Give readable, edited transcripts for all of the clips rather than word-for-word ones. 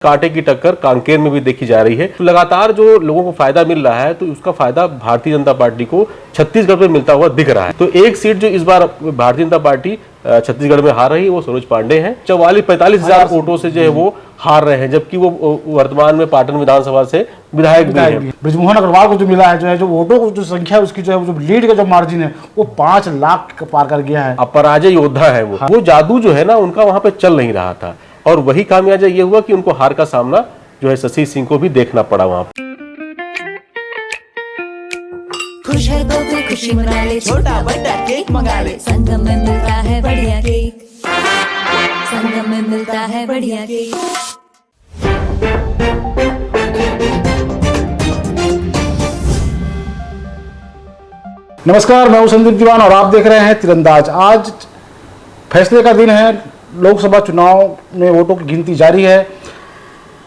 कांटे की टक्कर कांकेर में भी देखी जा रही है। तो लगातार जो लोगों को फायदा मिल रहा है तो उसका फायदा भारतीय जनता पार्टी को छत्तीसगढ़ में मिलता हुआ दिख रहा है। तो एक सीट जो इस बार भारतीय जनता पार्टी छत्तीसगढ़ में हार रही है वो सरोज पांडे हैं। 44-45 हजार वोटों से जो है वो हार रहे हैं, जबकि वो वर्तमान में पाटन विधानसभा से विधायक भी हैं। बृजमोहन अग्रवाल को जो मिला है जो वोटों को जो संख्या है उसकी जो लीड का जो मार्जिन है वो 5 लाख पार कर गया है। अपराजय योद्धा है वो जादू जो है ना उनका वहां पे चल नहीं रहा था और वही खामियाजा ये हुआ कि उनको हार का सामना जो है शशि सिंह को भी देखना पड़ा वहां पर। खुश है तो फिर खुशी मना ले, छोटा बड़ा केक मंगा ले, संगम में मिलता है बढ़िया केक, संगम में मिलता है बढ़िया केक। नमस्कार, मैं हूं संदीप दीवान और आप देख रहे हैं तीरंदाज। आज फैसले का दिन है। लोकसभा चुनाव में वोटों की गिनती जारी है।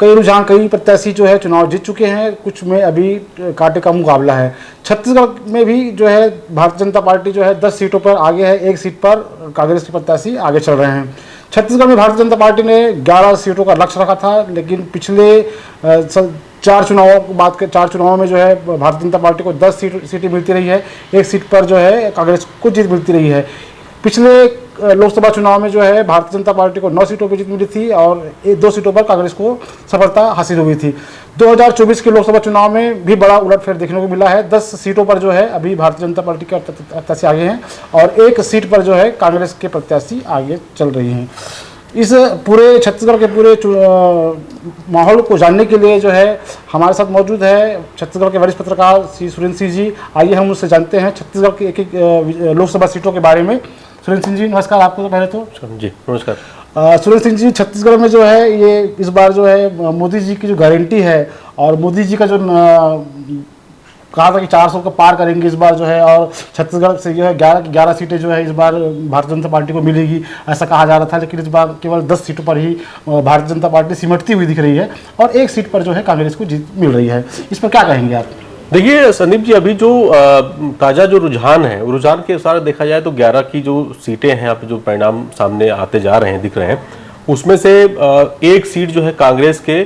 कई प्रत्याशी जो है चुनाव जीत चुके हैं, कुछ में अभी कांटे का मुकाबला है। छत्तीसगढ़ में भी जो है भारतीय जनता पार्टी जो है 10 सीटों पर आगे है, 1 सीट पर कांग्रेस के प्रत्याशी आगे चल रहे हैं। छत्तीसगढ़ में भारतीय जनता पार्टी ने 11 सीटों का लक्ष्य रखा था, लेकिन पिछले 4 चुनावों में जो है भारतीय जनता पार्टी को 10 सीटें मिलती रही है, 1 सीट पर जो है कांग्रेस को जीत मिलती रही है। पिछले लोकसभा चुनाव में जो है भारतीय जनता पार्टी को 9 सीटों पर जीत मिली थी और 2 सीटों पर कांग्रेस को सफलता हासिल हुई थी। 2024 के लोकसभा चुनाव में भी बड़ा उलटफेर देखने को मिला है। 10 सीटों पर जो है अभी भारतीय जनता पार्टी के प्रत्याशी आगे हैं और 1 सीट पर जो है कांग्रेस के प्रत्याशी आगे चल रही हैं। इस पूरे छत्तीसगढ़ के पूरे माहौल को जानने के लिए जो है हमारे साथ मौजूद है छत्तीसगढ़ के वरिष्ठ पत्रकार श्री सुरेंद्र सिंह जी। आइए हम उससे जानते हैं छत्तीसगढ़ की एक लोकसभा सीटों के बारे में। सुरेंद्र सिंह जी नमस्कार आपको। तो पहले तो जी नमस्कार। सुरेंद्र सिंह जी, छत्तीसगढ़ में जो है ये इस बार जो है मोदी जी की जो गारंटी है और मोदी जी का जो कहा था कि 400 को पार करेंगे इस बार जो है, और छत्तीसगढ़ से जो है 11 सीटें जो है इस बार भारतीय जनता पार्टी को मिलेगी ऐसा कहा जा रहा था, लेकिन इस बार केवल 10 सीटों पर ही भारतीय जनता पार्टी सिमटती हुई दिख रही है और 1 सीट पर जो है कांग्रेस को जीत मिल रही है। इस पर क्या कहेंगे आप? देखिए संदीप जी, अभी जो ताज़ा जो रुझान है, रुझान के अनुसार देखा जाए तो 11 की जो सीटें हैं, अब जो परिणाम सामने आते जा रहे हैं, दिख रहे हैं, उसमें से 1 सीट जो है कांग्रेस के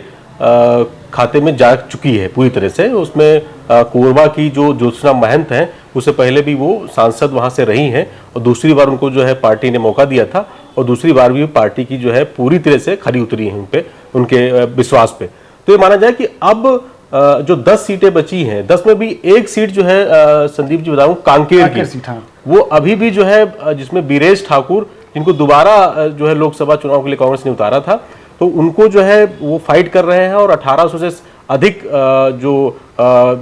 खाते में जा चुकी है पूरी तरह से। उसमें कोरबा की जो ज्योत्सना महंत हैं, उससे पहले भी वो सांसद वहां से रही हैं और दूसरी बार उनको जो है पार्टी ने मौका दिया था और दूसरी बार भी पार्टी की जो है पूरी तरह से खरी उतरी है उनके विश्वास पे। तो ये माना जाए कि अब जो 10 सीटें बची हैं, 10 में भी 1 सीट जो है संदीप जी बताऊं कांकेर की सीट, वो अभी भी जो है जिसमें बीरेश ठाकुर, जिनको दोबारा जो है लोकसभा चुनाव के लिए कांग्रेस ने उतारा था, तो उनको जो है वो फाइट कर रहे हैं और 1800 से अधिक जो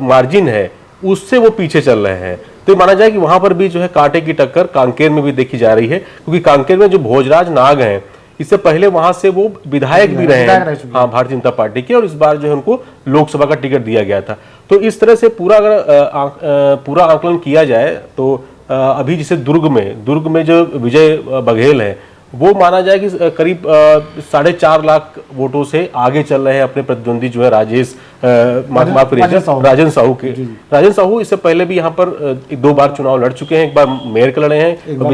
मार्जिन है उससे वो पीछे चल रहे हैं। तो माना जाए कि वहां पर भी जो है कांटे की टक्कर कांकेर में भी देखी जा रही है, क्योंकि कांकेर में जो भोजराज नाग हैं, इससे पहले वहां से वो विधायक भी रहे हैं हाँ भारतीय जनता पार्टी के, और इस बार जो है उनको लोकसभा का टिकट दिया गया था। तो इस तरह से पूरा आकलन किया जाए तो अभी जैसे दुर्ग में जो विजय बघेल है, वो माना जाए कि करीब 4.5 लाख वोटों से आगे चल रहे हैं अपने प्रतिद्वंदी जो है राजन साहू के। राजन साहू इससे पहले भी यहाँ पर 2 बार चुनाव लड़ चुके हैं, एक बार मेयर का लड़े हैं और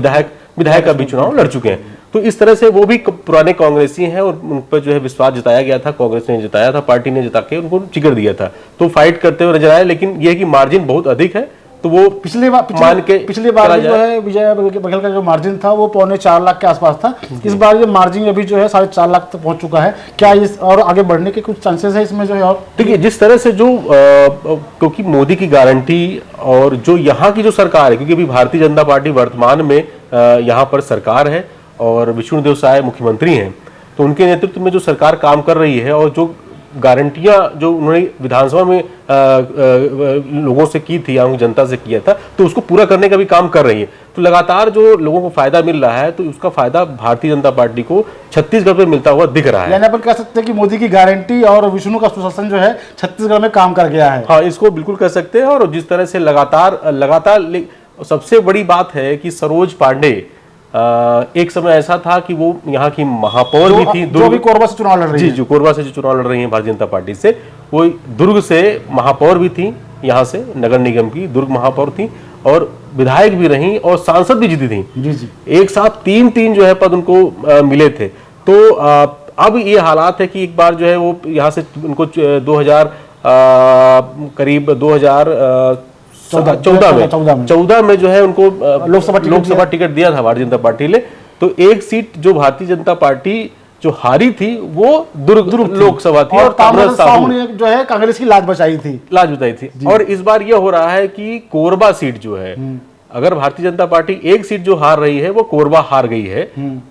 विधायक का भी चुनाव लड़ चुके हैं। तो इस तरह से वो भी पुराने कांग्रेसी हैं और उन पर जो है विश्वास जताया गया था, कांग्रेस ने जिताया था, पार्टी ने जिता के उनको टिकट दिया था, तो फाइट करते हुए नजर आए। लेकिन यह कि मार्जिन बहुत अधिक है, तो वो पिछली बार जो है विजय बघेल का जो मार्जिन था वो 3.25 लाख के आसपास था। इस बार ये मार्जिन अभी जो है 4.5 लाख तक पहुंच चुका है। क्या इस और आगे बढ़ने के कुछ चांसेस है इसमें जो है? और देखिए, जिस तरह से जो क्योंकि मोदी की गारंटी और जो यहाँ की जो सरकार है, क्योंकि अभी भारतीय जनता पार्टी वर्तमान में यहाँ पर सरकार है और विष्णुदेव साय मुख्यमंत्री हैं, तो उनके नेतृत्व में जो सरकार काम कर रही है और जो गारंटियां जो उन्होंने विधानसभा में लोगों से की थी, आम जनता से किया था, तो उसको पूरा करने का भी काम कर रही है। तो लगातार जो लोगों को फायदा मिल रहा है तो उसका फायदा भारतीय जनता पार्टी को छत्तीसगढ़ में मिलता हुआ दिख रहा है। यानी अपन कह सकते हैं कि मोदी की गारंटी और विष्णु का सुशासन जो है छत्तीसगढ़ में काम कर गया है। हाँ, इसको बिल्कुल कह सकते हैं। और जिस तरह से लगातार सबसे बड़ी बात है कि सरोज पांडे एक समय ऐसा था कि वो यहाँ की महापौर भी थी, जो भी कोरबा से चुनाव लड़ रही है। जो कोरबा से जो चुनाव लड़ रही है भारतीय जनता पार्टी से, वो दुर्ग से महापौर भी थी, यहाँ से नगर निगम की दुर्ग महापौर थी और विधायक भी रही और सांसद भी जीती थी। जी। एक साथ 3 जो है पद उनको मिले थे। तो अब ये हालात है कि एक बार जो है वो यहाँ से उनको 2000 करीब 2014 में जो है उनको लोकसभा टिकट दिया था भारतीय जनता पार्टी ने। तो एक सीट जो भारतीय जनता पार्टी जो हारी थी वो दुर्ग लोकसभा थी और कांग्रेस ने जो है कांग्रेस की लाज बचाई थी। और इस बार ये हो रहा है कि कोरबा सीट जो है, अगर भारतीय जनता पार्टी एक सीट जो हार रही है वो कोरबा हार गई है।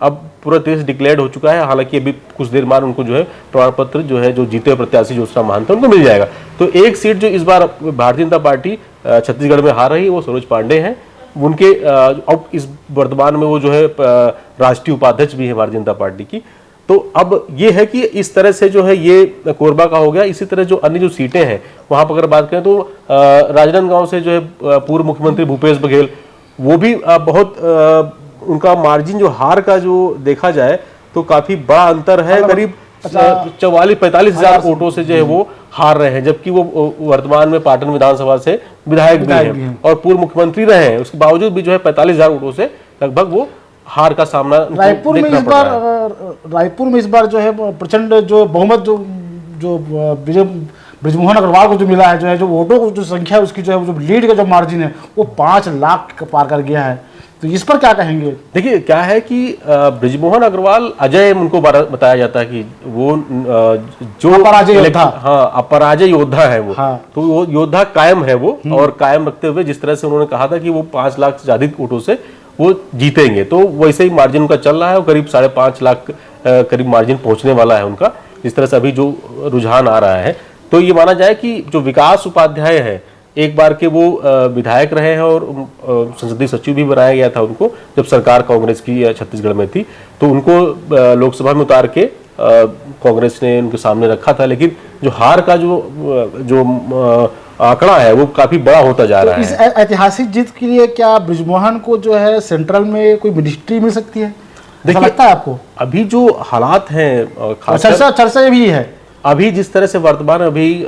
अब पूरा देश डिक्लेयर्ड हो चुका है, हालांकि अभी कुछ देर बाद उनको जो है प्रमाण पत्र जो है जो जीते प्रत्याशी ज्योत्सना महंत उनको मिल जाएगा। तो एक सीट जो इस बार भारतीय जनता पार्टी छत्तीसगढ़ में हार रही है वो सरोज पांडे हैं। उनके अब इस वर्तमान में वो जो है राष्ट्रीय उपाध्यक्ष भी है भारतीय जनता पार्टी की। तो अब ये है कि इस तरह से जो है ये कोरबा का हो गया। इसी तरह जो अन्य जो सीटें हैं वहां पर अगर बात करें तो राजनांदगांव से जो है पूर्व मुख्यमंत्री भूपेश बघेल, वो भी बहुत उनका मार्जिन जो हार का जो देखा जाए तो काफी बड़ा अंतर है, करीब 44-45 हजार वोटों से जो है वो हार रहे हैं, जबकि वो वर्तमान में पाटन विधानसभा से विधायक भी हैं और पूर्व मुख्यमंत्री रहे हैं। उसके बावजूद भी जो है 45 हजार वोटों से लगभग वो हार का सामना रायपुर में इस बार जो है प्रचंड जो बहुमत जो बृजमोहन अग्रवाल को जो मिला है, जो है जो वोटों को जो संख्या है उसकी जो है जो लीड का जो मार्जिन है वो 5 लाख पार कर गया है। तो इस पर क्या कहेंगे? देखिए क्या है कि बृजमोहन अग्रवाल अजय उनको बताया जाता है कि वो जो अपराजय योद्धा है वो। तो वो योद्धा कायम है वो, और कायम रखते हुए जिस तरह से उन्होंने कहा था कि वो 5 लाख से ज्यादा वोटों से वो जीतेंगे, तो वैसे ही मार्जिन उनका चल रहा है और करीब 5.5 लाख करीब मार्जिन पहुंचने वाला है उनका, जिस तरह से अभी जो रुझान आ रहा है। तो ये माना जाए कि जो विकास उपाध्याय है एक बार के वो विधायक रहे हैं और संसदीय सचिव भी बनाया गया था उनको जब सरकार कांग्रेस की छत्तीसगढ़ में थी। तो उनको लोकसभा में उतार के कांग्रेस ने उनके सामने रखा था, लेकिन जो हार का जो आंकड़ा है वो काफी बड़ा होता जा रहा है। इस ऐतिहासिक जीत के लिए क्या बृजमोहन को जो है सेंट्रल में कोई मिनिस्ट्री मिल सकती है? ऐसा लगता है आपको? अभी जो हालात हैं चर्चा भी है, अभी जिस तरह से वर्तमान अभी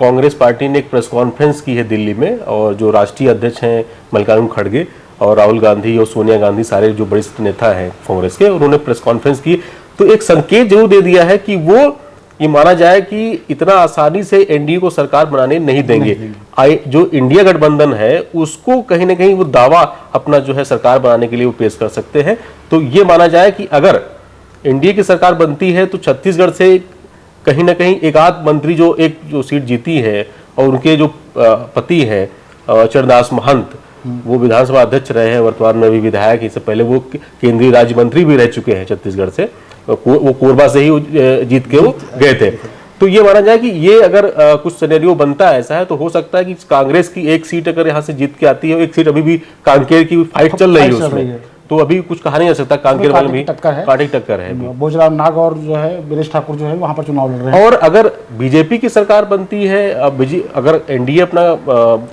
कांग्रेस पार्टी ने एक प्रेस कॉन्फ्रेंस की है दिल्ली में, और जो राष्ट्रीय अध्यक्ष हैं मल्लिकार्जुन खड़गे और राहुल गांधी और सोनिया गांधी, सारे जो वरिष्ठ नेता हैं कांग्रेस के, उन्होंने प्रेस कॉन्फ्रेंस की तो एक संकेत जरूर दे दिया है कि वो ये माना जाए कि इतना आसानी से एनडीए को सरकार बनाने नहीं देंगे। जो इंडिया गठबंधन है उसको कहीं ना कहीं वो दावा अपना जो है सरकार बनाने के लिए वो पेश कर सकते हैं। तो ये माना जाए कि अगर एनडीए की सरकार बनती है तो छत्तीसगढ़ से कहीं ना कहीं एक आध मंत्री जो सीट जीती है, और उनके जो पति है चरणदास महंत, वो विधानसभा अध्यक्ष रहे हैं, वर्तमान में भी विधायक, इससे पहले वो केंद्रीय राज्य मंत्री भी रह चुके हैं छत्तीसगढ़ से, वो कोरबा से ही जीत के वो गए थे। तो ये माना जाए कि ये अगर कुछ सिनेरियो बनता है ऐसा है तो हो सकता है कि कांग्रेस की एक सीट अगर यहाँ से जीत के आती है, एक सीट अभी भी कांकेर की फाइट चल रही है उसमें, तो अभी कुछ कहा नहीं जा सकता। कांकेर वाले भी टक्कर है, भोजराम नाग और जो है वीरेश ठाकुर जो है वहां पर चुनाव लड़ रहे हैं। और अगर बीजेपी की सरकार बनती है, अगर एनडीए अपना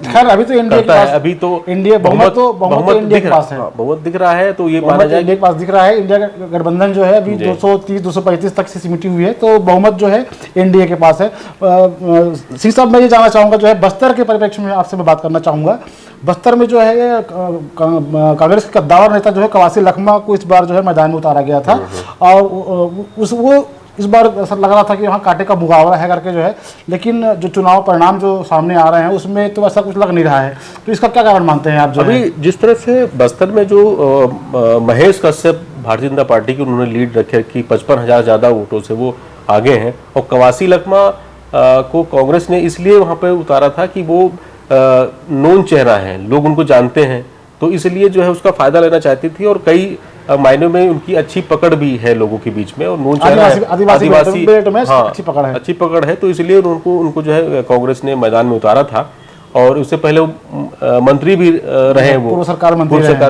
खैर अभी तो एनडीए के पास, अभी तो एनडीए बहुमत एनडीए के पास है, बहुमत दिख रहा है, तो ये माना जाए एनडीए के पास दिख रहा है। इंडिया गठबंधन जो है अभी 230-235 तक से सिमटी हुई है, तो बहुमत जो है एनडीए के पास है। सिंह साहब, मैं ये जानना चाहूंगा जो है बस्तर के परिप्रेक्ष्य में आपसे मैं बात करना चाहूंगा। बस्तर में जो है कांग्रेस के कद्दावर नेता जो है कवासी लखमा को इस बार जो है मैदान में उतारा गया था, और वो इस बार ऐसा लग रहा था कि वहाँ कांटे का मुकाबला है करके जो है, लेकिन जो चुनाव परिणाम जो सामने आ रहे हैं उसमें तो ऐसा कुछ लग नहीं रहा है। तो इसका क्या कारण मानते हैं आप? जो अभी जिस तरह से बस्तर में जो महेश कश्यप भारतीय जनता पार्टी की उन्होंने लीड रखी कि 55,000 ज्यादा वोटों से वो आगे हैं, और कवासी लखमा को कांग्रेस ने इसलिए वहाँ पे उतारा था कि वो नोन चेहरा है, लोग उनको जानते हैं, तो इसलिए जो है उसका फायदा लेना चाहती थी, और कई मायनों में उनकी अच्छी पकड़ भी है लोगों के बीच में, और नोन चेहरा आदिवासी अच्छी पकड़ है, तो इसलिए उनको जो है कांग्रेस ने मैदान में उतारा था। और उससे पहले मंत्री भी रहे हैं, वो पूर्व सरकार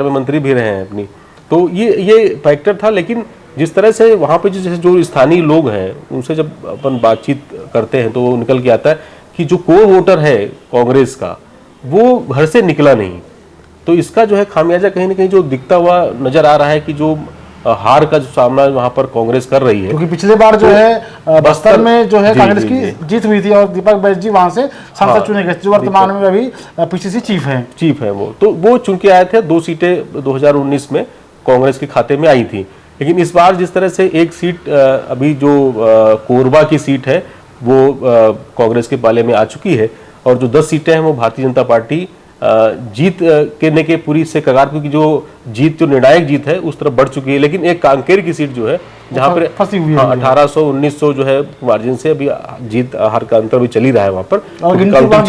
में मंत्री भी रहे हैं अपनी, तो ये फैक्टर था। लेकिन जिस तरह से वहाँ पे जो स्थानीय लोग हैं उनसे जब अपन बातचीत करते हैं तो वो निकल के आता है कि जो कोर वोटर है कांग्रेस का वो घर से निकला नहीं। तो इसका जो है खामियाजा कहीं ना कहीं जो दिखता हुआ नजर आ रहा है कि जो हार का जो सामना वहां पर कांग्रेस कर रही है, क्योंकि पिछले बार जो है बस्तर में जो है कांग्रेस की जीत हुई थी और दीपक बैस जी वहां से सांसद चुने गए, जो वर्तमान में अभी पीसीसी चीफ हैं वो, तो वो चुन के आए थे। 2 सीटें 2019 में कांग्रेस के खाते में आई थी, लेकिन इस बार जिस तरह से एक सीट अभी जो कोरबा की सीट है वो कांग्रेस के पाले में आ चुकी है, और जो 10 सीटें हैं वो भारतीय जनता पार्टी जीत करने के पूरी से कगार, क्योंकि जो जीत जो निर्णायक जीत है उस तरफ बढ़ चुकी है। लेकिन एक कांकेर की सीट जो है जहां पर फंसी हुई है, 1800-1900 जो है मार्जिन से अभी जीत हार का अंतर भी चल ही रहा है वहां पर, और काउंटिंग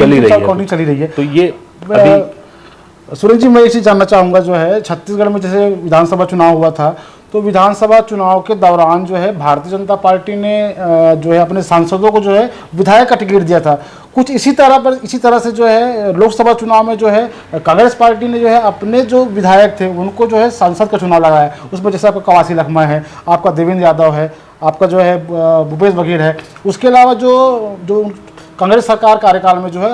चली रही है। तो ये अभी सुरेश जी, मैं ये चीज़ जानना चाहूँगा, जो है छत्तीसगढ़ में जैसे विधानसभा चुनाव हुआ था, तो विधानसभा चुनाव के दौरान जो है भारतीय जनता पार्टी ने जो है अपने सांसदों को जो है विधायक का टिकट दिया था। कुछ इसी तरह से जो है लोकसभा चुनाव में जो है कांग्रेस पार्टी ने जो है अपने जो विधायक थे उनको जो है सांसद का चुनाव लगाया। उसमें जैसे आपका कवासी लखमा है, आपका देवेंद्र यादव है, आपका जो है भूपेश बघेल है, उसके अलावा जो कांग्रेस सरकार कार्यकाल में जो है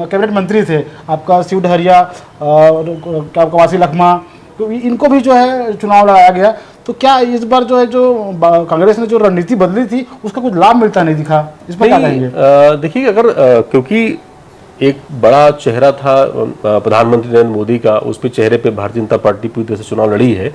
कैबिनेट मंत्री थे, आपका शिव डहरिया, क्या कवासी लखमा, तो इनको भी जो है चुनाव लगाया गया। तो क्या इस बार जो है जो कांग्रेस ने जो रणनीति बदली थी उसका कुछ लाभ मिलता नहीं दिखा, इस पर क्या कहेंगे? देखिए, अगर क्योंकि एक बड़ा चेहरा था प्रधानमंत्री नरेंद्र मोदी का, उस पे चेहरे पे भारतीय जनता पार्टी पूरी तरह से चुनाव लड़ी है,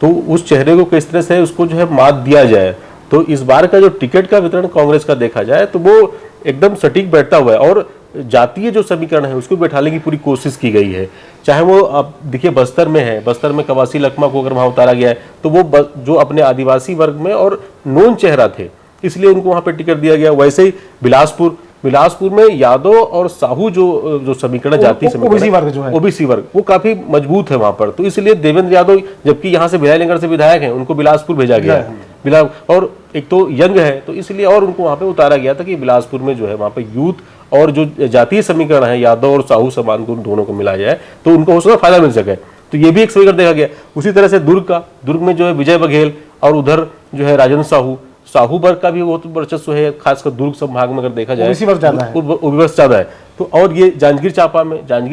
तो उस चेहरे को किस तरह से उसको जो है मात दिया जाए, तो इस बार का जो टिकट का वितरण कांग्रेस का देखा जाए तो वो एकदम सटीक बैठता हुआ है, और जातीय जो समीकरण है उसको बैठाने की पूरी कोशिश की गई है। चाहे वो आप देखिए बस्तर में है, बस्तर में कवासी लखमा को अगर वहां उतारा गया है तो वो जो अपने आदिवासी वर्ग में और नोन चेहरा थे इसलिए उनको वहां पे टिकट दिया गया। वैसे ही बिलासपुर में यादव और साहू जो समीकरण जाति समीकरण ओबीसी वर्ग वो काफी मजबूत है वहां पर, तो इसलिए देवेंद्र यादव, जबकि यहाँ से विधायकनगर से विधायक हैं, उनको बिलासपुर भेजा गया है, और एक तो यंग है तो इसलिए और उनको वहां पे उतारा गया था कि बिलासपुर में जो है वहां पे यूथ और जो जातीय समीकरण है यादव और साहू समान को दोनों को मिलाया जाए तो उनको हो सकता फायदा मिल सके, तो ये भी एक समीकरण देखा गया। उसी तरह से दुर्ग में जो है विजय बघेल और उधर जो है राजेंद्र साहू वर्ग का भी बहुत वर्चस्व है, खासकर दुर्ग संभाग में अगर देखा जाए ओबीसी ज्यादा है। तो और ये जांजगीर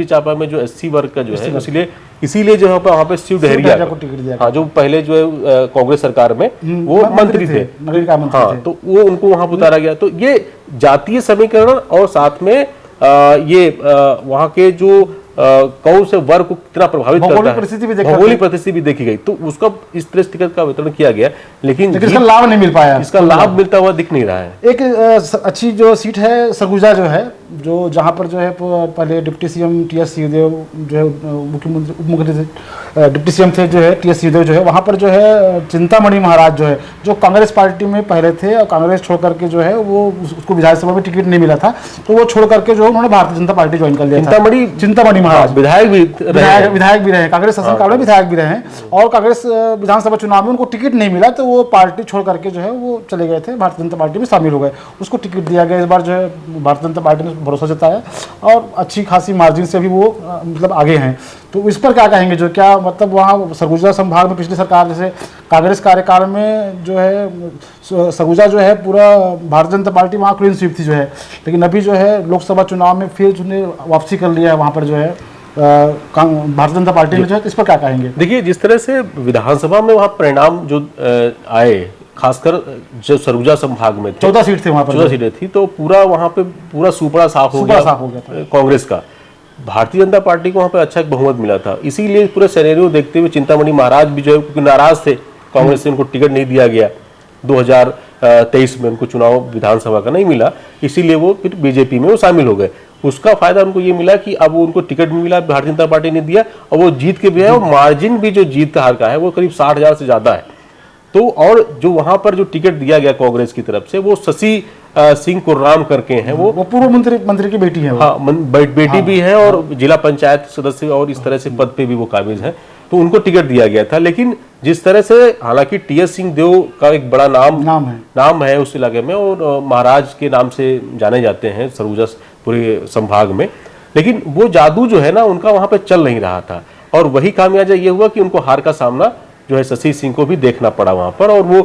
चांपा में जो एससी वर्ग का जो है इसीलिए जो है वहाँ पे शिव डहरिया को टिकट दिया, हाँ, जो पहले जो है कांग्रेस सरकार में वो मंत्री थे, हाँ, तो वो उनको वहां पर उतारा गया। तो ये जातीय समीकरण और साथ में ये वहाँ के जो कौन से वर्ग को कितना प्रभावित करता है, भौगोलिक परिस्थिति भी देखी गई, तो उसका इस तरह टिकट का वितरण किया गया, लेकिन इसका लाभ नहीं मिल पाया, इसका लाभ मिलता हुआ दिख नहीं रहा है। एक अच्छी जो सीट है सरगुजा जो है, जो जहाँ पर जो है पहले डिप्टी सीएम टीएस सिंहदेव जो है मुख्यमंत्री उप मुख्यमंत्री डिप्टी सीएम थे जो है टीएस सिंहदेव जो है, वहाँ पर जो है चिंतामणि महाराज जो है जो कांग्रेस पार्टी में पहले थे और कांग्रेस छोड़ करके जो है वो उसको विधानसभा में टिकट नहीं मिला था, तो वो छोड़ करके जो उन्होंने भारतीय जनता पार्टी ज्वाइन कर लिया। चिंतामणि महाराज विधायक भी रहे, कांग्रेस शासन काल में विधायक भी रहे, और कांग्रेस विधानसभा चुनाव में उनको टिकट नहीं मिला तो वो पार्टी छोड़ करके जो है वो चले गए थे, भारतीय जनता पार्टी में शामिल हो गए, उसको टिकट दिया गया। इस बार जो है भारतीय जनता पार्टी ने भरोसा जताया और अच्छी खासी मार्जिन से भी वो मतलब आगे हैं, तो इस पर क्या कहेंगे? जो क्या मतलब वहाँ सरगुजा संभाग में पिछली सरकार जैसे कांग्रेस कार्यकाल में जो है सरगुजा जो है पूरा भारतीय जनता पार्टी वहाँ क्लीन स्वीप थी जो है, लेकिन अभी जो है लोकसभा चुनाव में फिर जो वापसी कर लिया है वहाँ पर जो है भारतीय जनता पार्टी ने जो है, इस पर क्या कहेंगे? देखिए, जिस तरह से विधानसभा में वहाँ परिणाम जो आए, खासकर जो सरगुजा संभाग में 14 सीट थे वहाँ पर, 14 सीटें थी, तो पूरा वहाँ पे पूरा सुपड़ा साफ हो गया था कांग्रेस का। भारतीय जनता पार्टी को वहाँ पे अच्छा बहुमत मिला था, इसीलिए पूरे सिनेरियो देखते हुए चिंतामणि महाराज भी जो है क्योंकि नाराज थे कांग्रेस से, उनको टिकट नहीं दिया गया 2023 में, उनको चुनाव विधानसभा का नहीं मिला, इसीलिए वो फिर बीजेपी में वो शामिल हो गए। उसका फायदा उनको ये मिला कि अब उनको टिकट भी मिला, भारतीय जनता पार्टी ने दिया और वो जीत के भी है, और मार्जिन भी जो जीत हार का है वो करीब 60,000 से ज्यादा है। तो और जो वहां पर जो टिकट दिया गया कांग्रेस की तरफ से वो शशि सिंह कुर्राम करके हैं, वो पूर्व मंत्री की बेटी है, हाँ, बेटी भी है और जिला पंचायत सदस्य और इस तरह से पद पे भी वो काबिज है, तो उनको टिकट दिया गया था। लेकिन जिस तरह से हालांकि टीएस सिंहदेव का एक बड़ा नाम है उस इलाके में और महाराज के नाम से जाने जाते हैं सरगुजा पूरे संभाग में, लेकिन वो जादू जो है ना उनका वहां पे चल नहीं रहा था, और वही खामियाजा ये हुआ कि उनको हार का सामना जो है शशि सिंह को भी देखना पड़ा वहां पर, और वो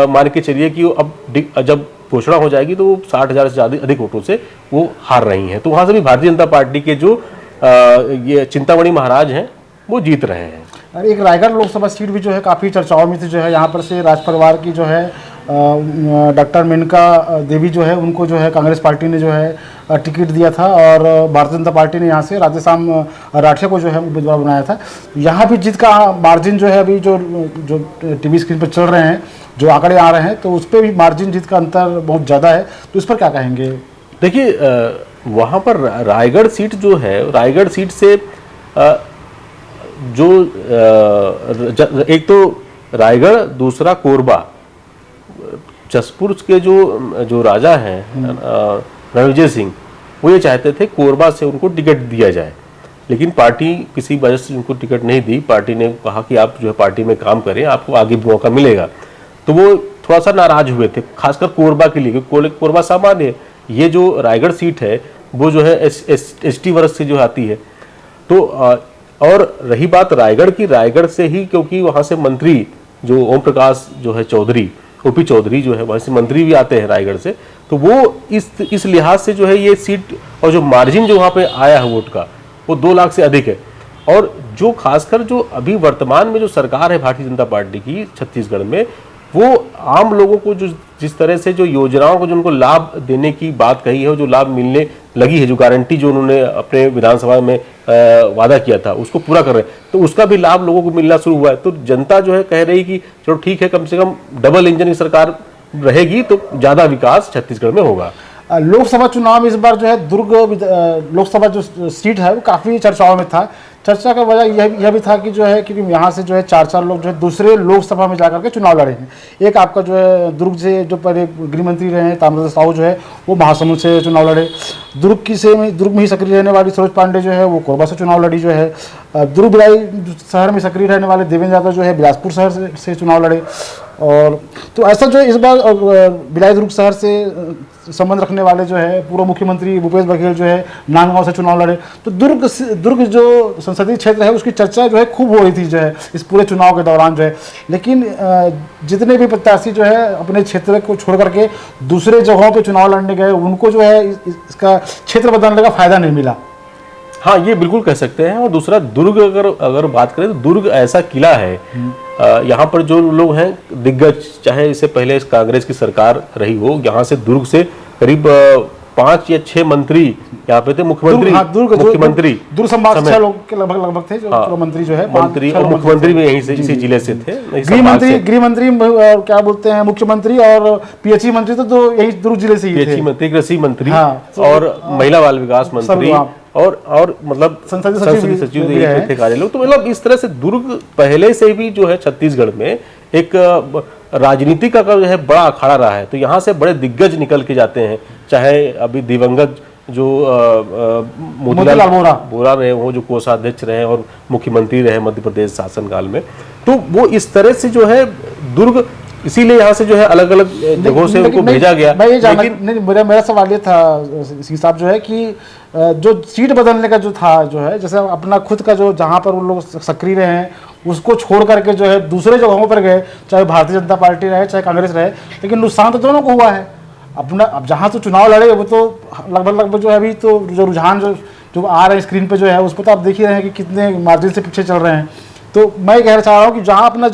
मान के चलिए कि अब जब घोषणा हो जाएगी तो वो 60,000 से ज्यादा अधिक वोटों से वो हार रही हैं, तो वहां से भी भारतीय जनता पार्टी के जो ये चिंतामणि महाराज हैं वो जीत रहे हैं। एक रायगढ़ लोकसभा सीट भी जो है काफ़ी चर्चाओं में थी, जो है यहाँ पर से राज परिवार की जो है डॉक्टर मेनका देवी जो है उनको जो है कांग्रेस पार्टी ने जो है टिकट दिया था और भारतीय जनता पार्टी ने यहाँ से राधेश्याम राठिया को जो है उम्मीदवार बनाया था। यहाँ भी जीत का मार्जिन जो है अभी जो टीवी स्क्रीन पर चल रहे हैं, जो आंकड़े आ रहे हैं, तो उस पर भी मार्जिन जीत का अंतर बहुत ज़्यादा है। तो इस पर क्या कहेंगे? देखिए, वहाँ पर रायगढ़ सीट जो है, रायगढ़ सीट से एक तो रायगढ़, दूसरा कोरबा, जसपुर के जो राजा हैं रणविजय सिंह, वो ये चाहते थे कोरबा से उनको टिकट दिया जाए, लेकिन पार्टी किसी वजह से उनको टिकट नहीं दी। पार्टी ने कहा कि आप जो है पार्टी में काम करें, आपको आगे मौका मिलेगा। तो वो थोड़ा सा नाराज हुए थे, खासकर कोरबा के लिए, क्योंकि कोरबा सामान्य है। ये जो रायगढ़ सीट है वो जो है एसटी वर्ग से जो आती है। तो और रही बात रायगढ़ की, रायगढ़ से ही, क्योंकि वहाँ से मंत्री जो ओम प्रकाश जो है चौधरी, ओपी चौधरी जो है, वहाँ से मंत्री भी आते हैं रायगढ़ से। तो वो इस लिहाज से जो है ये सीट, और जो मार्जिन जो वहाँ पे आया है वोट का, वो 2 लाख से अधिक है। और जो खासकर जो अभी वर्तमान में जो सरकार है भारतीय जनता पार्टी की छत्तीसगढ़ में, वो आम लोगों को जो जिस तरह से जो योजनाओं को जो उनको लाभ देने की बात कही है, जो लाभ मिलने लगी है, जो गारंटी जो उन्होंने अपने विधानसभा में वादा किया था, उसको पूरा कर रहे हैं, तो उसका भी लाभ लोगों को मिलना शुरू हुआ है। तो जनता जो है कह रही कि चलो ठीक है, कम से कम डबल इंजन की सरकार रहेगी तो ज़्यादा विकास छत्तीसगढ़ में होगा। लोकसभा चुनाव में इस बार जो है दुर्ग लोकसभा जो सीट है वो काफ़ी चर्चाओं में था। चर्चा का वजह यह भी था कि जो है क्योंकि यहाँ से जो है 4 लोग जो है दूसरे लोकसभा में जाकर के चुनाव लड़े हैं। एक आपका जो है दुर्ग से जो पहले गृह मंत्री रहे हैं ताम्रध्वज साहू जो है वो महासमुंद से चुनाव लड़े। दुर्ग में ही सक्रिय रहने वाली सरोज पांडे जो है वो कोरबा से चुनाव लड़ी जो है। दुर्ग भिलाई शहर में सक्रिय रहने वाले देवेंद्र यादव जो है बिलासपुर शहर से चुनाव लड़े। और तो ऐसा जो इस बार भिलाई दुर्ग शहर से संबंध रखने वाले जो है पूर्व मुख्यमंत्री भूपेश बघेल जो है नांदगांव से चुनाव लड़े। तो दुर्ग जो संसदीय क्षेत्र है उसकी चर्चा जो है खूब हो रही थी जो है इस पूरे चुनाव के दौरान जो है। लेकिन जितने भी प्रत्याशी जो है अपने क्षेत्र को छोड़ करके दूसरे जगहों पे चुनाव लड़ने गए, उनको जो है इसका क्षेत्र बदलने का फायदा नहीं मिला। हाँ, ये बिल्कुल कह सकते हैं। और दूसरा, दुर्ग अगर बात करें तो दुर्ग ऐसा किला है, यहाँ पर जो लोग हैं दिग्गज, चाहे इससे पहले इस कांग्रेस की सरकार रही हो, यहाँ से दुर्ग से करीब 5 या 6 मंत्री यहाँ पे थे, मुख्यमंत्री दुर्ग संभाग 6 लोग के लगभग थे जो मंत्री जो है, मंत्री और मुख्यमंत्री भी यहीं से इसी जिले से थे। गृह मंत्री क्या बोलते हैं, मुख्यमंत्री और पीएचई मंत्री तो यही दुर्ग जिले से ही थे। पीएचई मंत्री, कृषि मंत्री और महिला बाल विकास मंत्री और मतलब संसदीय सचिव थे कार्य लोग। तो मतलब इस तरह से दुर्ग पहले से भी जो है छत्तीसगढ़ में एक राजनीति का जो है बड़ा अखाड़ा रहा है। तो यहाँ से बड़े दिग्गज निकल के जाते हैं, चाहे अभी दिवंगत जो मोतीलाल वोरा रहे, वो जो कोषाध्यक्ष रहे और मुख्यमंत्री रहे मध्य प्रदेश शासनकाल में। तो वो इस तरह से जो है दुर्ग, इसीलिए यहाँ से जो है अलग अलग जगहों से उनको भेजा गया। मेरा सवाल ये था सिंह साहब जो है कि जो सीट बदलने का जो था जो है, जैसे अपना खुद का जो जहाँ पर उन लोग सक्रिय रहे हैं उसको छोड़ करके जो है दूसरे जगहों पर गए, चाहे भारतीय जनता पार्टी रहे चाहे कांग्रेस रहे, लेकिन नुकसान तो दोनों को हुआ है। अपना अब जहाँ से चुनाव लड़े वो तो लगभग जो है अभी तो जो रुझान जो आ रहे हैं स्क्रीन पे जो है उस पर तो आप देख ही रहे हैं कि कितने मार्जिन से पीछे चल रहे हैं। तो मैं कहना चाह रहा हूँ कि जहाँ अपना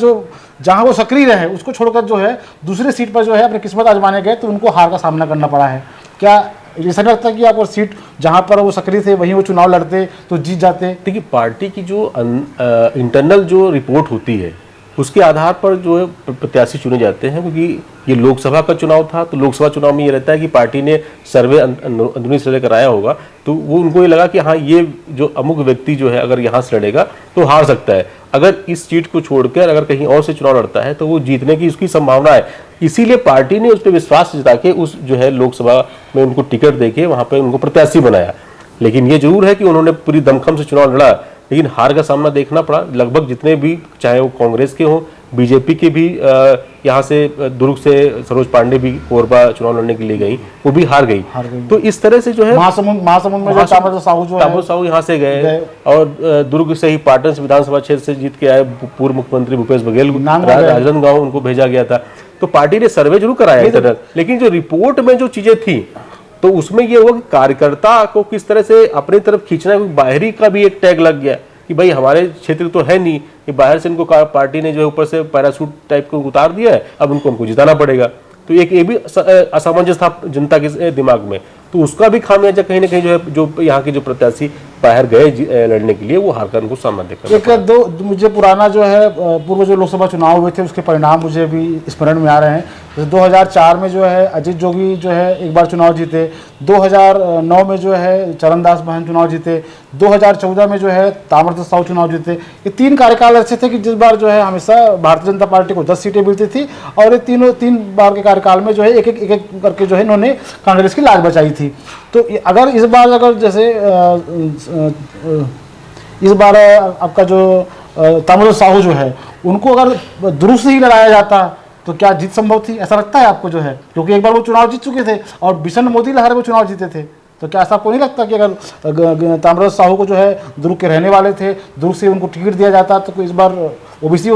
जहाँ वो सक्रिय रहे उसको छोड़कर जो है दूसरी सीट पर जो है अपनी किस्मत आजमाने गए तो उनको हार का सामना करना पड़ा है। क्या ऐसा नहीं लगता कि आप वो सीट जहाँ पर वो सक्रिय थे वहीं वो चुनाव लड़ते तो जीत जाते? देखिए, पार्टी की जो इंटरनल जो रिपोर्ट होती है उसके आधार पर जो है प्रत्याशी चुने जाते हैं, क्योंकि ये लोकसभा का चुनाव था। तो लोकसभा चुनाव में ये रहता है कि पार्टी ने सर्वे, अंदरूनी सर्वे कराया होगा, तो वो उनको ये लगा कि हाँ ये जो अमुक व्यक्ति जो है अगर यहाँ से लड़ेगा तो हार सकता है, अगर इस सीट को छोड़कर अगर कहीं और से चुनाव लड़ता है तो वो जीतने की उसकी संभावना है। इसीलिए पार्टी ने उस पर विश्वास जता के उस जो है लोकसभा में उनको टिकट देके वहाँ पर उनको प्रत्याशी बनाया। लेकिन ये जरूर है कि उन्होंने पूरी दमखम से चुनाव लड़ा, लेकिन हार का सामना देखना पड़ा। लगभग जितने भी, चाहे वो कांग्रेस के हों, बीजेपी के भी, यहाँ से दुर्ग से सरोज पांडे भी कोरबा चुनाव लड़ने के लिए गई, वो भी हार गई। तो इस तरह से जो है महासमुंद में ताम्रध्वज साहू यहाँ से गए और दुर्ग से ही पाटन विधानसभा क्षेत्र से जीत के आए पूर्व मुख्यमंत्री भूपेश बघेल, राजनांदगांव उनको भेजा गया था। तो पार्टी ने सर्वे जरूर कराया इंटरनल, लेकिन जो रिपोर्ट में जो चीजें थी तो उसमें ये हुआ कि कार्यकर्ता को किस तरह से अपनी तरफ खींचना है। बाहरी का भी एक टैग लग गया कि भाई हमारे क्षेत्र तो है नहीं, कि बाहर से इनको पार्टी ने जो है ऊपर से पैराशूट टाइप को उतार दिया है, अब उनको हमको जिताना पड़ेगा। तो एक ये भी असमंजस था जनता के दिमाग में, तो उसका भी खामियाजा कहीं ना कहीं जो है, जो यहाँ के जो प्रत्याशी बाहर गए लड़ने के लिए, वो हार का उनको सामना देखा। एक दो मुझे पुराना जो है पूर्व जो लोकसभा चुनाव हुए थे उसके परिणाम मुझे भी स्मरण में आ रहे हैं। जैसे 2004 में जो है अजीत जोगी जो है एक बार चुनाव जीते, 2009 में जो है चरणदास महंत चुनाव जीते, 2014 में जो है ताम्रध्वज साहू चुनाव जीते। ये 3 कार्यकाल ऐसे थे कि जिस बार जो है हमेशा भारतीय जनता पार्टी को 10 सीटें मिलती थी, और ये 3 बार के कार्यकाल में जो है एक एक करके जो है इन्होंने कांग्रेस की लाज बचाई थी। तो अगर इस बार अगर जैसे इस बार आपका जो ताम्रध्वज साहू जो है उनको अगर दुरुस्त ही लड़ाया जाता तो क्या जीत संभव थी, ऐसा लगता है आपको जो है? क्योंकि एक बार वो चुनाव जीत चुके थे और भीषण मोदी लहर में चुनाव जीते थे, तो क्या ऐसा आपको नहीं लगता कि अगर ताम्रध्वज साहू को जो है दुर्ग के रहने वाले थे, दुर्ग से उनको टिकट दिया जाता तो इस बार ओबीसी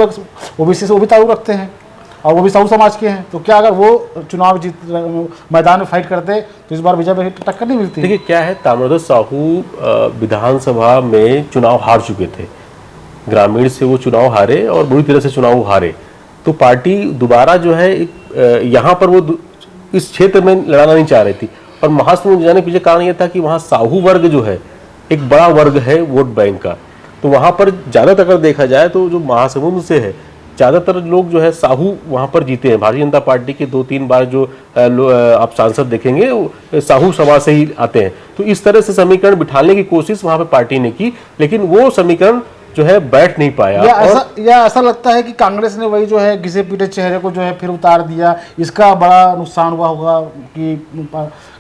से वो भी ताल्लुक रखते हैं और वो भी साहू समाज के हैं, तो क्या अगर वो चुनाव जीत मैदान में फाइट करते तो इस बार बीजेपी की टक्कर नहीं मिलती? देखिए क्या है, ताम्रध्वज साहू विधानसभा में चुनाव हार चुके थे, ग्रामीण से वो चुनाव हारे और बुरी तरह से चुनाव हारे। तो पार्टी दोबारा जो है यहाँ पर वो इस क्षेत्र में लड़ाना नहीं चाह रही थी, और महासमुंद जाने के पीछे कारण ये था कि वहाँ साहू वर्ग जो है एक बड़ा वर्ग है वोट बैंक का, तो वहाँ पर ज़्यादातर अगर देखा जाए तो जो महासमुंद से है ज़्यादातर लोग जो है साहू वहाँ पर जीते हैं। भारतीय जनता पार्टी के 2-3 बार जो आप सांसद देखेंगे वो साहू समाज से ही आते हैं। तो इस तरह से समीकरण बिठाने की कोशिश वहाँ पर पार्टी ने की, लेकिन वो समीकरण जो है बैठ नहीं पाया। या ऐसा लगता है कि कांग्रेस ने वही जो है घिसे पीटे चेहरे को जो है फिर उतार दिया, इसका बड़ा नुकसान हुआ होगा कि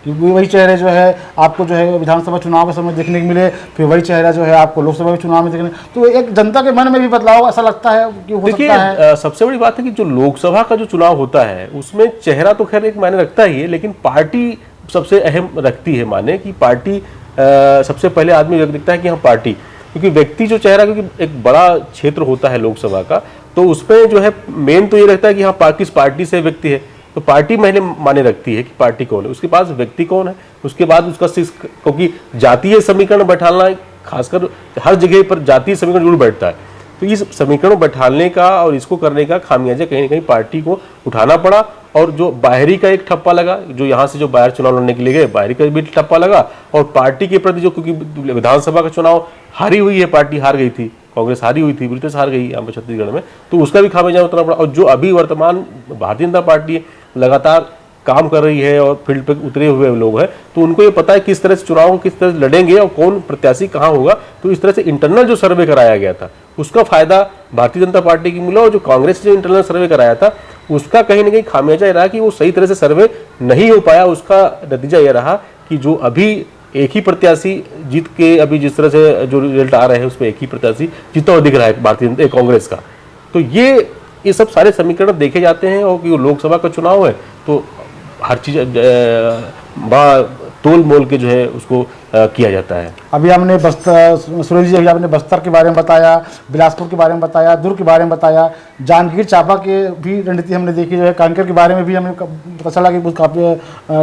वही चेहरे जो है आपको जो है विधानसभा चुनाव के समय देखने को मिले, फिर वही चेहरा जो है आपको लोकसभा चुनाव में देखने, तो एक जनता के मन में भी बदलाव ऐसा लगता है कि हो सकता है। सबसे बड़ी बात है कि जो लोकसभा का जो चुनाव होता है उसमें चेहरा तो खैर एक मायने रखता ही है, लेकिन पार्टी सबसे अहम रखती है माने, कि पार्टी सबसे पहले आदमी दिखता है कि हाँ पार्टी, क्योंकि व्यक्ति जो चेहरा, क्योंकि एक बड़ा क्षेत्र होता है लोकसभा का, तो उसमें जो है मेन तो ये रहता है कि हाँ किस पार्टी से व्यक्ति है, तो पार्टी पहले माने रखती है कि पार्टी कौन है, उसके पास व्यक्ति कौन है, उसके बाद उसका क्योंकि जातीय समीकरण बैठाना खासकर हर जगह पर जातीय समीकरण जरूर बैठता है, तो इस समीकरण बैठाने का और इसको करने का खामियाजा कहीं ना कहीं पार्टी को उठाना पड़ा। और जो बाहरी का एक ठप्पा लगा, जो यहाँ से जो बाहर चुनाव लड़ने के लिए गए बाहरी का भी ठप्पा लगा, और पार्टी के प्रति जो, क्योंकि विधानसभा का चुनाव हारी हुई है, पार्टी हार गई थी, कांग्रेस हारी हुई थी, बुरी तरह से हार गई यहाँ पर छत्तीसगढ़ में, तो उसका भी खामियाजा उतना पड़ा। और जो अभी वर्तमान भारतीय जनता पार्टी लगातार काम कर रही है और फील्ड पे उतरे हुए लोग हैं, तो उनको ये पता है किस तरह से चुनाव किस तरह से लड़ेंगे और कौन प्रत्याशी कहाँ होगा, तो इस तरह से इंटरनल जो सर्वे कराया गया था उसका फायदा भारतीय जनता पार्टी की मिला, और जो कांग्रेस ने जो इंटरनल सर्वे कराया था उसका कहीं ना कहीं खामियाजा ये रहा कि वो सही तरह से सर्वे नहीं हो पाया। उसका नतीजा ये रहा कि जो अभी एक ही प्रत्याशी जीत के, अभी जिस तरह से जो रिजल्ट आ रहे हैं उसमें एक ही प्रत्याशी जीता हुआ दिख रहा है भारतीय कांग्रेस का। तो ये सब सारे समीकरण देखे जाते हैं, और कि लोकसभा का चुनाव है तो हर चीज बड़ा तोल मोल के जो है उसको किया जाता है। अभी हमने बस्तर, सुरेश जी अभी आपने बस्तर के बारे में बताया, बिलासपुर के बारे में बताया, दुर्ग के बारे में बताया, जांजगीर चांपा के भी रणनीति हमने देखी जो है, कांकेर के बारे में भी हमें पता चला कि काफ़ी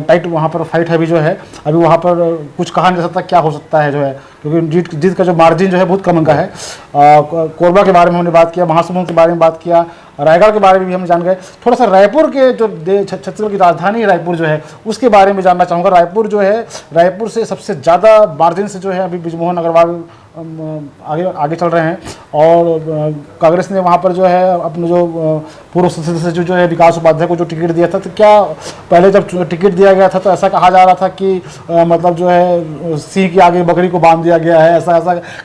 टाइट वहाँ पर फाइट है भी जो है, अभी वहाँ पर कुछ कहा नहीं जा सकता क्या हो सकता है जो है, क्योंकि जीत का जो मार्जिन जो है बहुत कम का है। कोरबा के बारे में हमने बात किया, महासमुंद के बारे में बात किया, रायगढ़ के बारे में भी हम जान गए। थोड़ा सा रायपुर के जो छत्तीसगढ़ की राजधानी रायपुर जो है उसके बारे में जानना चाहूँगा। रायपुर जो है, रायपुर से सबसे ज़्यादा मार्जिन से जो है अभी बृजमोहन अग्रवाल आगे चल रहे हैं, और कांग्रेस ने वहाँ पर जो है अपने जो पूर्व संसद सचिव जो है विकास उपाध्याय को जो टिकट दिया था, तो क्या पहले जब टिकट दिया गया था तो ऐसा कहा जा रहा था कि मतलब जो है सिंह के आगे बकरी को बांध दिया गया है, ऐसा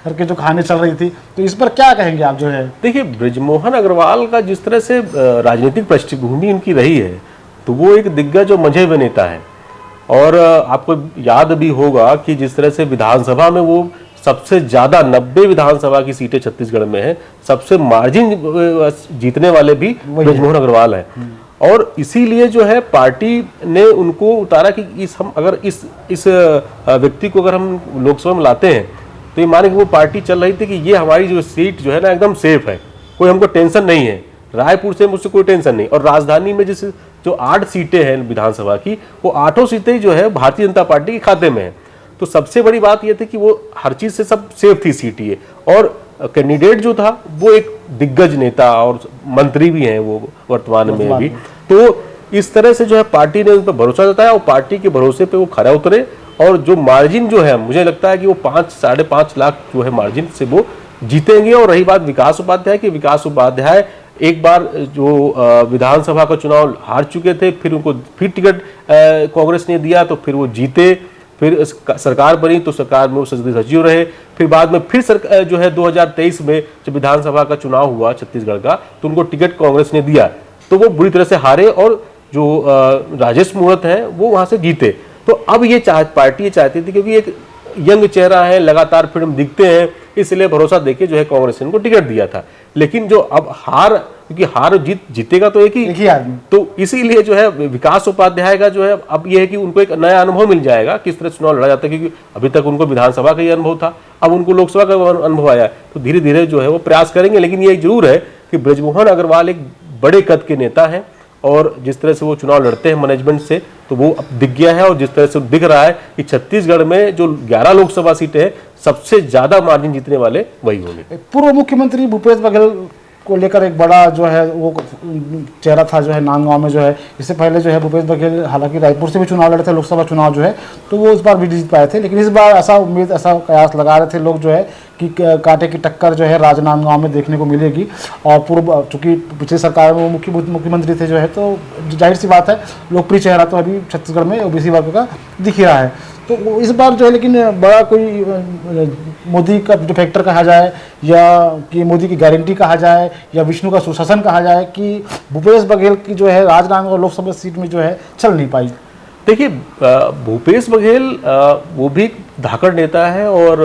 करके जो कहानी चल रही थी, तो इस पर क्या कहेंगे आप जो है? देखिए, बृजमोहन अग्रवाल का जिस तरह से राजनीतिक पृष्ठभूमि उनकी रही है, तो वो एक दिग्गज और मंझे नेता है, और आपको याद भी होगा कि जिस तरह से विधानसभा में वो सबसे ज्यादा 90 विधानसभा की सीटें छत्तीसगढ़ में है, सबसे मार्जिन जीतने वाले भी बृजमोहन अग्रवाल है, और इसीलिए जो है पार्टी ने उनको उतारा कि अगर इस व्यक्ति को अगर हम लोकसभा में लाते हैं तो ये माने कि वो पार्टी चल रही थी कि ये हमारी जो सीट जो है ना एकदम सेफ है, कोई हमको टेंशन नहीं है, रायपुर से मुझसे कोई टेंशन नहीं। और राजधानी में जो 8 सीटें हैं विधानसभा की, वो 8 सीटें जो है भारतीय जनता पार्टी के खाते में है, तो सबसे बड़ी बात यह थी कि वो हर चीज से सब सेफ थी सीट ये, और कैंडिडेट जो था वो एक दिग्गज नेता और मंत्री भी हैं वो वर्तमान में भी। तो इस तरह से जो है पार्टी ने उन पर भरोसा जताया और पार्टी के भरोसे पे वो खरा उतरे और जो मार्जिन जो है मुझे लगता है कि वो 5-5.5 लाख जो है मार्जिन से वो जीतेंगे। और रही बात विकास उपाध्याय की, विकास उपाध्याय एक बार जो विधानसभा का चुनाव हार चुके थे, फिर उनको फिर टिकट कांग्रेस ने दिया तो फिर वो जीते, फिर सरकार बनी तो सरकार में वो संसदीय सचिव रहे, फिर बाद में फिर जो है 2023 में जब विधानसभा का चुनाव हुआ छत्तीसगढ़ का तो उनको टिकट कांग्रेस ने दिया तो वो बुरी तरह से हारे और जो राजेश मूणत है वो वहां से जीते। तो अब ये पार्टी ये चाहती थी क्योंकि एक यंग चेहरा है, लगातार फिल्म दिखते हैं, इसलिए भरोसा देके जो है कांग्रेस ने उनको टिकट दिया था। लेकिन जो अब क्योंकि हार जीतेगा तो एक ही आदमी, तो इसीलिए जो है विकास उपाध्याय का जो है अब ये है कि उनको एक नया अनुभव मिल जाएगा किस तरह चुनाव लड़ा जाता है, क्योंकि अभी तक उनको विधानसभा का ही अनुभव था, अब उनको लोकसभा का अनुभव आया, तो धीरे धीरे जो है वो प्रयास करेंगे। लेकिन ये जरूर है कि बृजमोहन अग्रवाल एक बड़े कद के नेता हैं और जिस तरह से वो चुनाव लड़ते हैं मैनेजमेंट से तो वो अब दिख गया है और जिस तरह से दिख रहा है कि छत्तीसगढ़ में जो 11 लोकसभा सीटें हैं सबसे ज्यादा मार्जिन जीतने वाले वही होंगे। पूर्व मुख्यमंत्री भूपेश बघेल को लेकर एक बड़ा जो है वो चेहरा था जो है नांदगांव में जो है, इससे पहले जो है भूपेश बघेल हालांकि रायपुर से भी चुनाव लड़े थे लोकसभा चुनाव जो है, तो वो इस बार भी जीत पाए थे। लेकिन इस बार ऐसा कयास लगा रहे थे लोग जो है कि कांटे की टक्कर जो है राजनांदगांव में देखने को मिलेगी। और चूंकि पिछली सरकार में वो मुख्यमंत्री थे जो है, तो जाहिर सी बात है लोकप्रिय चेहरा तो अभी छत्तीसगढ़ में ओबीसी वर्ग का दिख रहा है। तो इस बार जो है लेकिन बड़ा कोई मोदी का जो फैक्टर कहा जाए या कि मोदी की गारंटी कहा जाए या विष्णु का सुशासन कहा जाए कि भूपेश बघेल की जो है राजनांदगांव लोकसभा सीट में जो है चल नहीं पाई। देखिए भूपेश बघेल वो भी धाकड़ नेता है और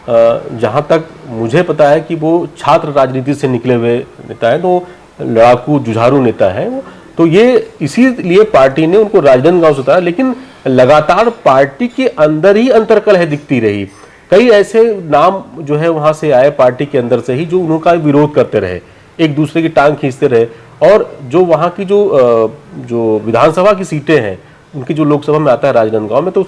जहाँ तक मुझे पता है कि वो छात्र राजनीति से निकले हुए नेता हैं, तो लड़ाकू जुझारू नेता है वो। तो ये इसीलिए पार्टी ने उनको राजनांदगांव से उतारा, लेकिन लगातार पार्टी के अंदर ही अंतर्कलह दिखती रही। कई ऐसे नाम जो है वहां से आए पार्टी के अंदर से ही जो उनका विरोध करते रहे, एक दूसरे की टांग खींचते रहे। और जो वहां की जो विधानसभा की सीटें हैं उनकी जो लोकसभा में आता है राजनांदगांव में, तो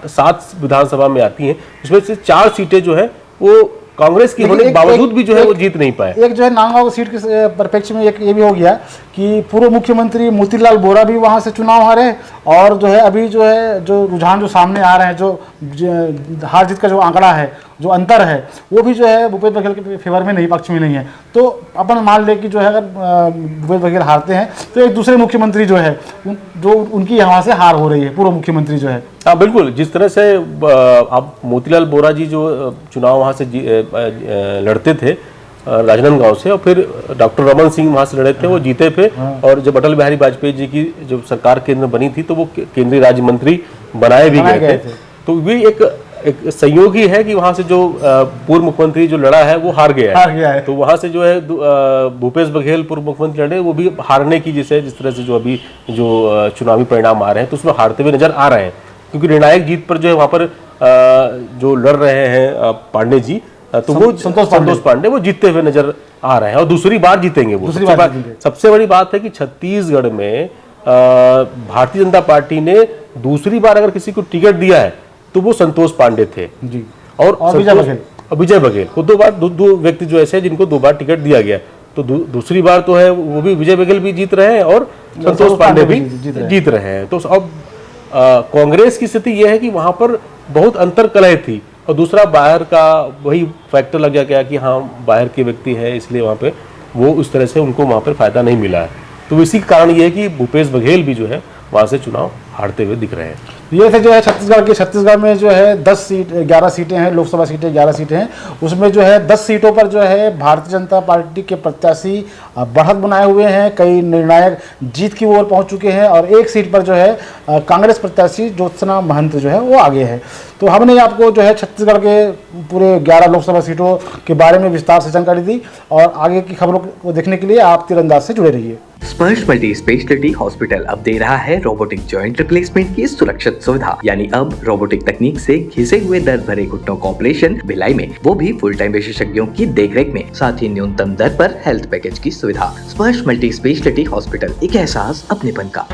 7 विधानसभा में आती हैं, उसमें से 4 सीटें जो है वो कांग्रेस की होने के बावजूद भी जो है वो जीत नहीं पाए। एक जो है नांदगांव सीट के परिप्रेक्ष्य में एक ये भी हो गया कि पूर्व मुख्यमंत्री मोतीलाल वोरा भी वहां से चुनाव हारे और जो है अभी जो है जो रुझान जो सामने आ रहे हैं, जो हार जीत का जो आंकड़ा है, जो अंतर है, वो भी जो है भूपेश बघेल के फेवर में नहीं, पक्ष में नहीं है। तो अपन मान ले कि जो है अगर भूपेश बघेल हारते हैं तो एक दूसरे मुख्यमंत्री जो है जो उनकी यहाँ से हार हो रही है, पूर्व मुख्यमंत्री जो है। हाँ बिल्कुल, जिस तरह से अब मोतीलाल वोरा जी जो चुनाव वहाँ से लड़ते थे राजनांदगांव से, और फिर डॉक्टर रमन सिंह वहाँ से लड़े थे, वो जीते थे। और जब अटल बिहारी वाजपेयी जी की जब सरकार केंद्र बनी थी तो वो केंद्रीय राज्य मंत्री बनाए भी गए थे। तो भी एक संयोग ही है कि वहां से जो पूर्व मुख्यमंत्री जो लड़ा है वो हार गया है। तो वहां से जो है भूपेश बघेल पूर्व मुख्यमंत्री लड़े, वो भी हारने की जिस तरह से जो अभी जो चुनावी परिणाम आ रहे हैं तो उसमें हारते हुए नजर आ रहे हैं, क्योंकि निर्णायक जीत पर जो है वहां पर जो लड़ रहे हैं पांडे जी, तो वो संतोष पांडे वो जीतते हुए नजर आ रहे हैं और दूसरी बार जीतेंगे वो। सबसे बड़ी बात है कि छत्तीसगढ़ में भारतीय जनता पार्टी ने दूसरी बार अगर किसी को टिकट दिया है तो वो संतोष पांडे थे जी, और विजय बघेल को 2 बार, 2 व्यक्ति जो ऐसे हैं जिनको 2 बार टिकट दिया गया। तो दूसरी बार तो है वो भी विजय बघेल भी जीत रहे हैं और संतोष पांडे भी जीत रहे हैं। तो अब कांग्रेस की स्थिति यह है कि वहां पर बहुत अंतर्कलह थी और दूसरा बाहर का वही फैक्टर लग गया कि हाँ बाहर के व्यक्ति है, इसलिए वहां पे वो उस तरह से उनको वहां पर फायदा नहीं मिला है। तो इसी कारण ये है कि भूपेश बघेल भी जो है वहां से चुनाव हारते हुए दिख रहे हैं। ये थे जो है छत्तीसगढ़ में जो है 11 सीटें हैं, लोकसभा सीटें 11 सीटें हैं। उसमें जो है 10 सीटों पर जो है भारतीय जनता पार्टी के प्रत्याशी बढ़त बनाए हुए हैं, कई निर्णायक जीत की ओर पहुंच चुके हैं और 1 सीट पर जो है कांग्रेस प्रत्याशी ज्योत्सना महंत जो है वो आगे है। तो हमने आपको जो है छत्तीसगढ़ के पूरे 11 लोकसभा सीटों के बारे में विस्तार से जानकारी दी और आगे की खबरों को देखने के लिए आप तीरंदाज से जुड़े रहिए। स्पर्श मल्टी स्पेशलिटी हॉस्पिटल अब दे रहा है रोबोटिक जॉइंट रिप्लेसमेंट की सुरक्षित सुविधा, यानी अब रोबोटिक तकनीक से घिसे हुए दर्द भरे घुटनों का ऑपरेशन भिलाई में, वो भी फुल टाइम विशेषज्ञों की देखरेख में, साथ ही न्यूनतम दर पर हेल्थ पैकेज की सुविधा। स्पर्श मल्टी स्पेशलिटी हॉस्पिटल, एक एहसास अपनेपन का।